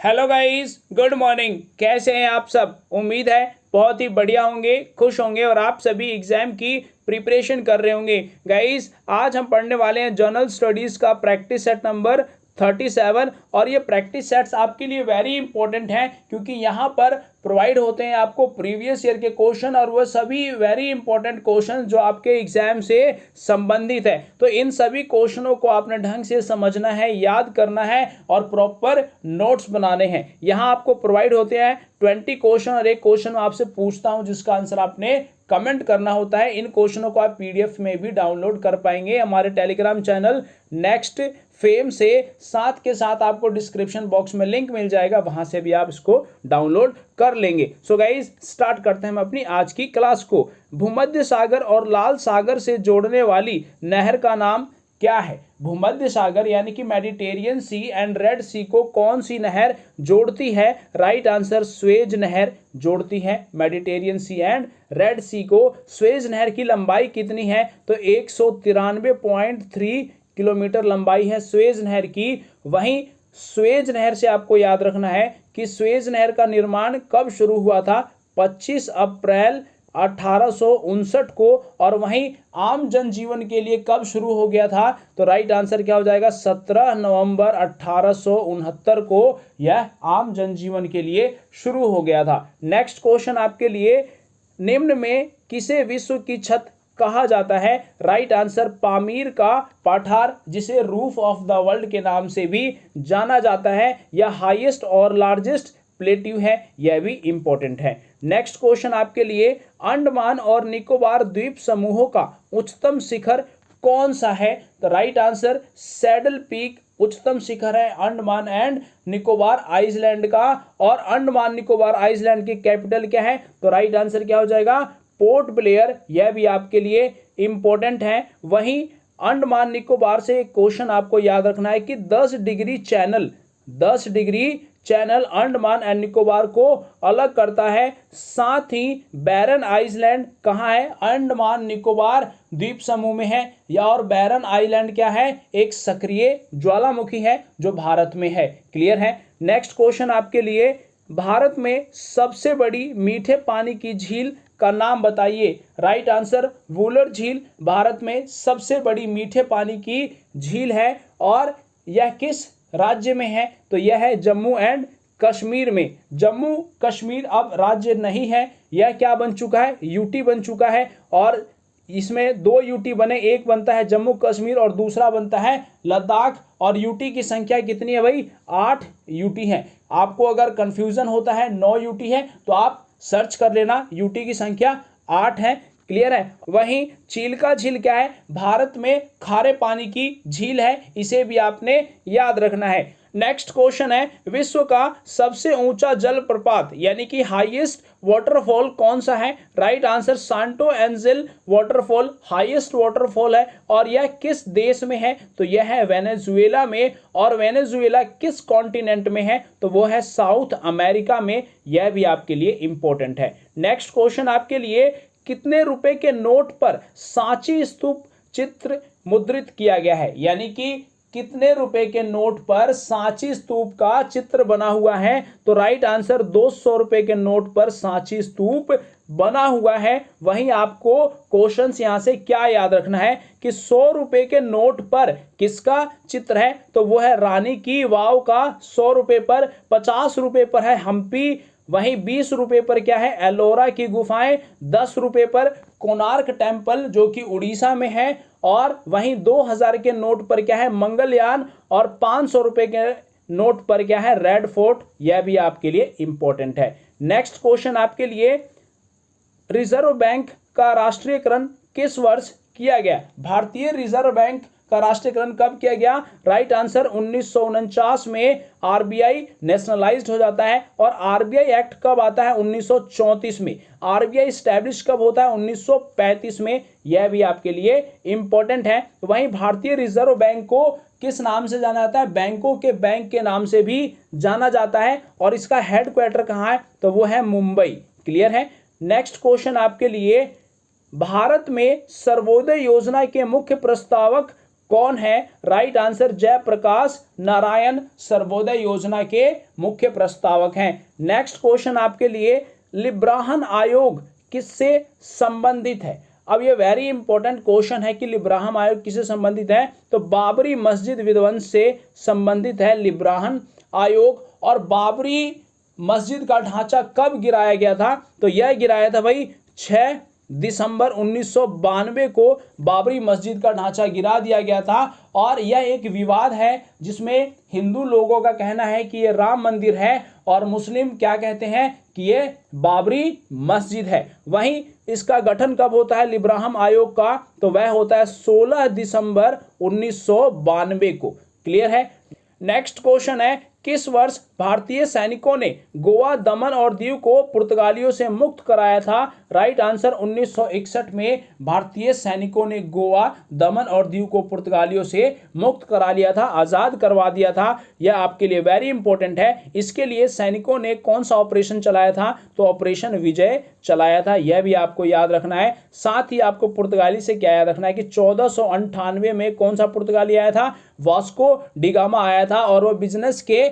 Hello guys, good morning. कैसे हैं आप सब? उम्मीद है बहुत ही बढ़िया होंगे, खुश होंगे और आप सभी एग्जाम की प्रिपरेशन कर रहे होंगे। गाइस, आज हम पढ़ने वाले हैं जनरल स्टडीज़ का प्रैक्टिस सेट नंबर 37 और ये प्रैक्टिस सेट्स आपके लिए वेरी इंपॉर्टेंट हैं क्योंकि यहाँ पर प्रोवाइड होते हैं आपको प्रीवियस ईयर के क्वेश्चन और वह सभी वेरी इंपॉर्टेंट क्वेश्चन जो आपके एग्जाम से संबंधित है। तो इन सभी क्वेश्चनों को आपने ढंग से समझना है, याद करना है और प्रॉपर नोट्स बनाने हैं। यहाँ आपको प्रोवाइड होते हैं 20 क्वेश्चन और एक क्वेश्चन मैं आपसे पूछता हूँ जिसका आंसर आपने कमेंट करना होता है। इन क्वेश्चनों को आप पीडीएफ में भी डाउनलोड कर पाएंगे हमारे टेलीग्राम चैनल नेक्स्ट फेम से। साथ के साथ आपको डिस्क्रिप्शन बॉक्स में लिंक मिल जाएगा, वहां से भी आप इसको डाउनलोड कर लेंगे। सो गाइज, स्टार्ट करते हैं हम अपनी आज की क्लास को। भूमध्य सागर और लाल सागर से जोड़ने वाली नहर का नाम क्या है? भूमध्य सागर यानी कि मेडिटेरियन सी एंड रेड सी को कौन सी नहर जोड़ती है? राइट आंसर स्वेज नहर जोड़ती है मेडिटेरियन सी एंड रेड सी को। स्वेज नहर की लंबाई कितनी है? तो 193.3 किलोमीटर लंबाई है स्वेज नहर की। वहीं स्वेज नहर से आपको याद रखना है कि स्वेज नहर का निर्माण कब शुरू हुआ था? 25 अप्रैल 1859 को। और वहीं आम जनजीवन के लिए कब शुरू हो गया था? तो राइट आंसर क्या हो जाएगा? 17 नवंबर 1869 को यह आम जनजीवन के लिए शुरू हो गया था। नेक्स्ट क्वेश्चन आपके लिए, निम्न में किसे विश्व की छत कहा जाता है? राइट आंसर पामीर का पठार, जिसे रूफ ऑफ द वर्ल्ड के नाम से भी जाना जाता है। यह हाईएस्ट और लार्जेस्ट प्लेट्यू है, यह भी इंपॉर्टेंट है। नेक्स्ट क्वेश्चन आपके लिए, अंडमान और निकोबार द्वीप समूहों का उच्चतम शिखर कौन सा है? तो राइट आंसर सैडल पीक उच्चतम शिखर है अंडमान एंड निकोबार आइसलैंड का। और अंडमान निकोबार आइसलैंड की कैपिटल क्या है? तो राइट आंसर क्या हो जाएगा? Port Blair. यह भी आपके लिए इंपॉर्टेंट है। वहीं अंडमान निकोबार से एक क्वेश्चन आपको याद रखना है कि 10 degree channel Andaman and Nicobar को अलग करता है। साथ ही बैरन आइसलैंड कहाँ है? अंडमान निकोबार द्वीप समूह में है। या और बैरन आइलैंड क्या है? एक सक्रिय ज्वालामुखी है जो भारत में है। क्लियर है? नेक्स्ट क्वेश्चन आपके लिए, भारत में सबसे बड़ी मीठे पानी की झील का नाम बताइए। राइट आंसर वुलर झील भारत में सबसे बड़ी मीठे पानी की झील है। और यह किस राज्य में है? तो यह है जम्मू एंड कश्मीर में। जम्मू कश्मीर अब राज्य नहीं है, यह क्या बन चुका है? यूटी बन चुका है। और इसमें 2 यूटी बने, एक बनता है जम्मू कश्मीर और दूसरा बनता है लद्दाख। और यूटी की संख्या कितनी है भाई? 8 यूटी है। आपको अगर कंफ्यूजन होता है 9 यूटी है तो आप सर्च कर लेना, यूटी की संख्या 8 है। क्लियर है? वहीं चिल्का झील क्या है? भारत में खारे पानी की झील है, इसे भी आपने याद रखना है। नेक्स्ट क्वेश्चन है, विश्व का सबसे ऊंचा जलप्रपात यानी कि हाईएस्ट वाटरफॉल कौन सा है? Right answer Santo Angel waterfall highest waterfall है। और यह किस देश में है? तो यह है वेनेजुएला में। और वेनेजुएला किस कॉन्टिनेंट में है? तो वो है साउथ अमेरिका में। यह भी आपके लिए इंपॉर्टेंट है। नेक्स्ट क्वेश्चन आपके लिए, कितने रुपए के नोट पर सांची स्तूप चित्र मुद्रित किया गया है? यानी कि कितने रुपए के नोट पर सांची स्तूप का चित्र बना हुआ है? तो राइट आंसर 200 रुपए के नोट पर सांची स्तूप बना हुआ है। वहीं आपको क्वेश्चंस यहां से क्या याद रखना है कि 100 रुपए के नोट पर किसका चित्र है? तो वो है रानी की वाव का 100 रुपए पर। 50 रुपए पर है हम्पी। वहीं 20 रुपए पर क्या है? एलोरा की गुफाएं। 10 रुपए पर कोणार्क टेम्पल जो कि उड़ीसा में है। और वहीं 2000 के नोट पर क्या है? मंगलयान। और 500 रुपए के नोट पर क्या है? Red fort. यह भी आपके लिए इंपॉर्टेंट है। नेक्स्ट क्वेश्चन आपके लिए, रिजर्व बैंक का राष्ट्रीयकरण किस वर्ष किया गया? भारतीय रिजर्व बैंक का राष्ट्रीयकरण कब किया गया? राइट आंसर 1949 में आरबीआई नेशनलाइज्ड हो जाता है। और आरबीआई एक्ट कब आता है? 1934 में। आरबीआई स्टैब्लिश कब होता है? 1935 में। यह भी आपके लिए इंपॉर्टेंट है। वहीं भारतीय रिजर्व बैंक को किस नाम से जाना जाता है? बैंकों के बैंक के नाम से भी जाना जाता है। और इसका हेडक्वार्टर कहाँ है? तो वो है मुंबई। क्लियर है? नेक्स्ट क्वेश्चन आपके लिए, भारत में सर्वोदय योजना के मुख्य प्रस्तावक कौन है? राइट आंसर जयप्रकाश नारायण सर्वोदय योजना के मुख्य प्रस्तावक हैं। नेक्स्ट क्वेश्चन आपके लिए, लिब्राहन आयोग किससे संबंधित है? अब ये वेरी इंपॉर्टेंट क्वेश्चन है कि लिब्राहन आयोग किससे संबंधित है? तो बाबरी मस्जिद विध्वंस से संबंधित है लिब्राहन आयोग। और बाबरी मस्जिद का ढांचा कब गिराया गया था? तो यह गिराया था भाई 6 दिसंबर 1992 को बाबरी मस्जिद का ढांचा गिरा दिया गया था। और यह एक विवाद है जिसमें हिंदू लोगों का कहना है कि ये राम मंदिर है और मुस्लिम क्या कहते हैं कि ये बाबरी मस्जिद है। वहीं इसका गठन कब होता है लिब्राहन आयोग का? तो वह होता है 16 दिसंबर 1992 को। क्लियर है? नेक्स्ट क्वेश्चन है, किस वर्ष भारतीय सैनिकों ने गोवा, दमन और दीव को पुर्तगालियों से मुक्त कराया था? राइट आंसर 1961 में भारतीय सैनिकों ने गोवा, दमन और दीव को पुर्तगालियों से मुक्त करा लिया था, आज़ाद करवा दिया था। यह आपके लिए वेरी इंपॉर्टेंट है। इसके लिए सैनिकों ने कौन सा ऑपरेशन चलाया था? तो ऑपरेशन विजय चलाया था। यह भी आपको याद रखना है। साथ ही आपको पुर्तगाली से क्या याद रखना है कि 1498 में कौन सा पुर्तगाली आया था? वास्को डिगामा आया था और वो बिजनेस के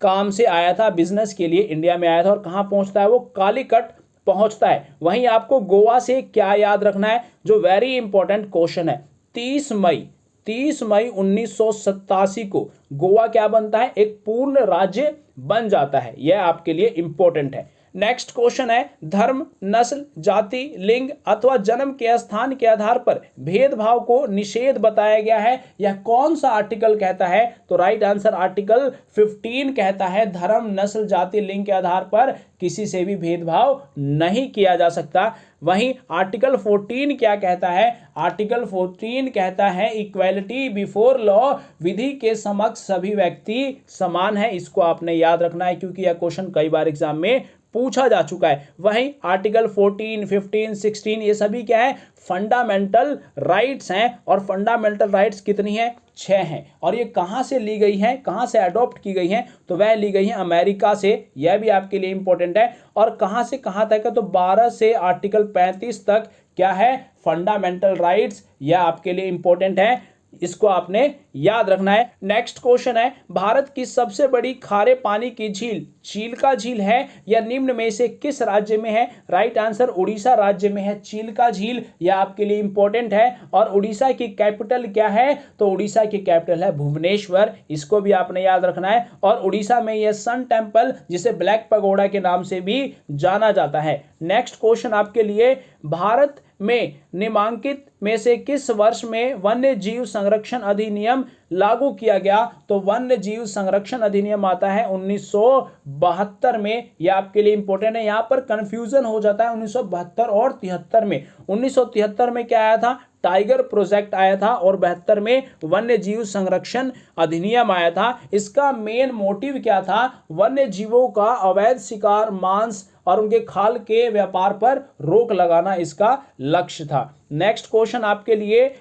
काम से आया था, बिजनेस के लिए इंडिया में आया था। और कहाँ पहुंचता है वो? कालीकट पहुंचता है। वहीं आपको गोवा से क्या याद रखना है जो वेरी इंपॉर्टेंट क्वेश्चन है? 30 मई 1987 को गोवा क्या बनता है? एक पूर्ण राज्य बन जाता है। यह आपके लिए इंपॉर्टेंट है। नेक्स्ट क्वेश्चन है, धर्म, नस्ल, जाति, लिंग अथवा जन्म के स्थान के आधार पर भेदभाव को निषेध बताया गया है। यह कौन सा आर्टिकल कहता है? तो राइट आंसर आर्टिकल 15 कहता है धर्म, नस्ल, जाति, लिंग के आधार पर किसी से भी भेदभाव नहीं किया जा सकता। वहीं आर्टिकल 14 क्या कहता है? आर्टिकल 14 कहता है इक्वेलिटी बिफोर लॉ, विधि के समक्ष सभी व्यक्ति समान है। इसको आपने याद रखना है क्योंकि यह क्वेश्चन कई बार एग्जाम में पूछा जा चुका है। वहीं आर्टिकल 14, 15, 16 ये सभी क्या है? फंडामेंटल राइट्स हैं। और फंडामेंटल राइट्स कितनी है? 6 हैं। और ये कहाँ से ली गई हैं, कहाँ से अडॉप्ट की गई हैं? तो वह ली गई हैं अमेरिका से। यह भी आपके लिए इंपॉर्टेंट है। और कहाँ से कहाँ तक है? तो 12 से आर्टिकल 35 तक क्या है? Fundamental rights. यह आपके लिए इंपॉर्टेंट है, इसको आपने याद रखना है। नेक्स्ट क्वेश्चन है, भारत की सबसे बड़ी खारे पानी की झील चिल्का झील है या निम्न में से किस राज्य में है? राइट आंसर उड़ीसा राज्य में है चिल्का झील। यह आपके लिए इंपॉर्टेंट है। और उड़ीसा की कैपिटल क्या है? तो उड़ीसा की कैपिटल है भुवनेश्वर। इसको भी आपने याद रखना है। और उड़ीसा में यह सन टेम्पल जिसे ब्लैक पगोडा के नाम से भी जाना जाता है। नेक्स्ट क्वेश्चन आपके लिए, भारत में निम्नलिखित में से किस वर्ष में वन्य जीव संरक्षण अधिनियम लागू किया गया? तो वन्य जीव संरक्षण अधिनियम आता है 1972 में। यह आपके लिए इंपॉर्टेंट है। यहां पर कंफ्यूजन हो जाता है 1972 और 73 में। 1973 में क्या आया था? टाइगर प्रोजेक्ट आया था। और 72 में वन्य जीव संरक्षण अधिनियम आया था। इसका मेन मोटिव क्या था? वन्य जीवों का अवैध शिकार, मांस और उनके खाल के व्यापार पर रोक लगाना इसका लक्ष्य था। नेक्स्ट क्वेश्चन आपके लिए,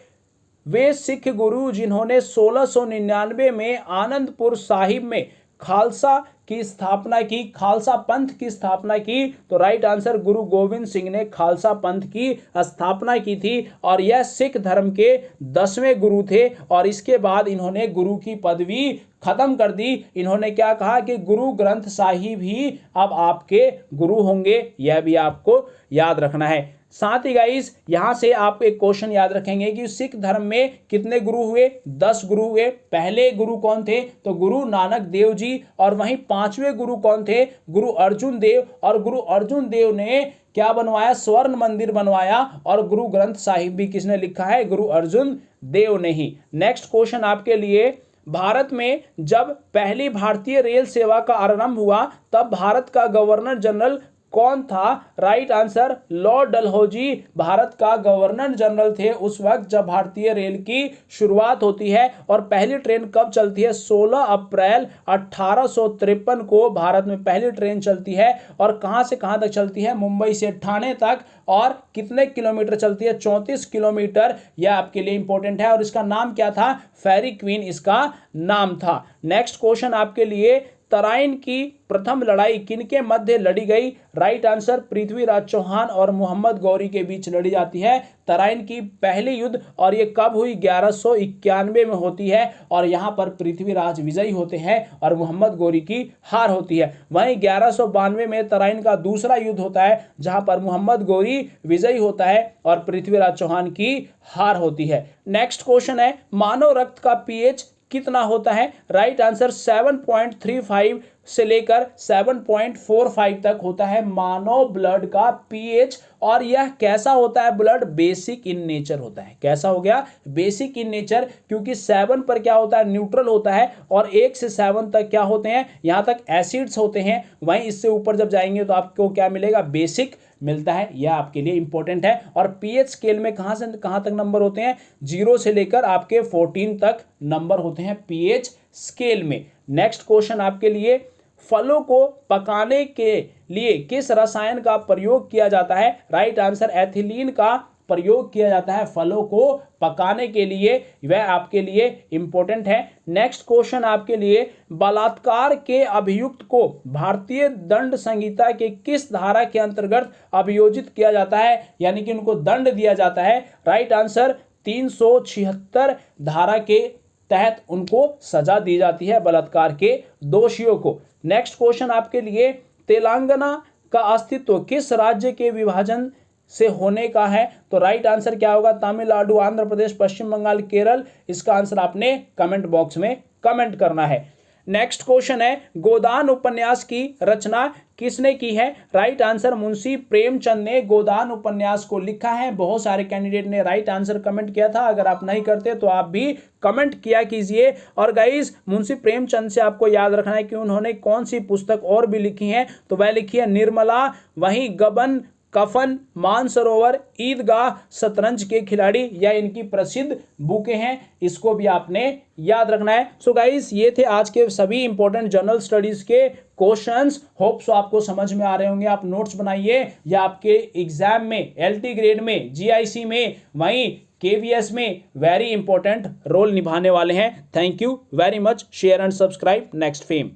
वे सिख गुरु जिन्होंने 1699 में आनंदपुर साहिब में खालसा की स्थापना की, खालसा पंथ की स्थापना की? तो राइट आंसर गुरु गोविंद सिंह ने खालसा पंथ की स्थापना की थी। और यह सिख धर्म के 10वें गुरु थे। और इसके बाद इन्होंने गुरु की पदवी खत्म कर दी। इन्होंने क्या कहा कि गुरु ग्रंथ साहिब ही अब आपके गुरु होंगे। यह भी आपको याद रखना है। साथ ही गाइस यहां से आप एक क्वेश्चन याद रखेंगे कि सिख धर्म में कितने गुरु हुए? 10 गुरु हुए। पहले गुरु कौन थे? तो गुरु नानक देव जी। और वहीं 5वें गुरु कौन थे? गुरु अर्जुन देव। और गुरु अर्जुन देव ने क्या बनवाया? स्वर्ण मंदिर बनवाया। और गुरु ग्रंथ साहिब भी किसने लिखा है? गुरु अर्जुन देव ने ही। नेक्स्ट क्वेश्चन आपके लिए, भारत में जब पहली भारतीय रेल सेवा का आरंभ हुआ तब भारत का गवर्नर जनरल कौन था? Right answer Lord Dalhousie Bharat का गवर्नर जनरल थे उस वक्त जब भारतीय रेल की शुरुआत होती है। और पहली ट्रेन कब चलती है? 16 अप्रैल 1853 को भारत में पहली ट्रेन चलती है। और कहां से कहां तक चलती है? मुंबई से ठाणे तक। और कितने किलोमीटर चलती है? 34 किलोमीटर। यह आपके लिए इंपॉर्टेंट है। और इसका नाम क्या था? फेरी क्वीन इसका नाम था। नेक्स्ट क्वेश्चन आपके लिए, तराइन की प्रथम लड़ाई किनके मध्य लड़ी गई? राइट आंसर पृथ्वीराज चौहान और मोहम्मद गौरी के बीच लड़ी जाती है तराइन की पहली युद्ध। और ये कब हुई? 1191 में होती है और यहाँ पर पृथ्वीराज विजयी होते हैं और मोहम्मद गौरी की हार होती है। वहीं 1192 में तराइन का दूसरा युद्ध होता है जहां पर मोहम्मद गौरी विजयी होता है और पृथ्वीराज चौहान की हार होती है। नेक्स्ट क्वेश्चन है, मानव रक्त का पीएच कितना होता है? राइट आंसर 7.35 से लेकर 7.45 तक होता है मानव ब्लड का पीएच। और यह कैसा होता है ब्लड? बेसिक इन नेचर होता है। कैसा हो गया? बेसिक इन नेचर, क्योंकि 7 पर क्या होता है? न्यूट्रल होता है और 1 से 7 तक क्या होते हैं? यहाँ तक एसिड्स होते हैं। वहीं इससे ऊपर जब जाएंगे तो आपको क्या मिलेगा? बेसिक मिलता है। यह आपके लिए इंपॉर्टेंट है। और पीएच स्केल में कहां से कहां तक नंबर होते हैं? 0 से लेकर आपके 14 तक नंबर होते हैं पीएच स्केल में। नेक्स्ट क्वेश्चन आपके लिए, फलों को पकाने के लिए किस रसायन का प्रयोग किया जाता है? राइट आंसर एथिलीन का प्रयोग किया जाता है फलों को पकाने के लिए। वह आपके लिए इंपॉर्टेंट है। नेक्स्ट क्वेश्चन आपके लिए, बलात्कार के अभियुक्त को भारतीय दंड संहिता के किस धारा के अंतर्गत अभियोजित किया जाता है, यानी कि उनको दंड दिया जाता है? राइट आंसर 376 धारा के तहत उनको सजा दी जाती है बलात्कार के दोषियों को। नेक्स्ट क्वेश्चन आपके लिए, तेलंगाना का अस्तित्व किस राज्य के विभाजन से होने का है? तो राइट आंसर क्या होगा? तमिलनाडु, आंध्र प्रदेश, पश्चिम बंगाल, केरल। इसका आंसर आपने कमेंट बॉक्स में कमेंट करना है। नेक्स्ट क्वेश्चन है, गोदान उपन्यास की रचना किसने की है? राइट आंसर मुंशी प्रेमचंद ने गोदान उपन्यास को लिखा है। बहुत सारे कैंडिडेट ने राइट आंसर कमेंट किया था। अगर आप नहीं करते तो आप भी कमेंट किया कीजिए। और गाइस, मुंशी प्रेमचंद से आपको याद रखना है कि उन्होंने कौन सी पुस्तक और भी लिखी है। तो वह लिखी है निर्मला, वहीं गबन, कफन, मानसरोवर, ईदगाह, शतरंज के खिलाड़ी, या इनकी प्रसिद्ध बुकें हैं। इसको भी आपने याद रखना है। सो गाइस, ये थे आज के सभी इंपॉर्टेंट जनरल स्टडीज के क्वेश्चंस। होप सो आपको समझ में आ रहे होंगे। आप नोट्स बनाइए, या आपके एग्जाम में LT ग्रेड में, GIC में, वहीं KVS में वेरी इंपॉर्टेंट रोल निभाने वाले हैं। Thank you very much. Share and subscribe next fame.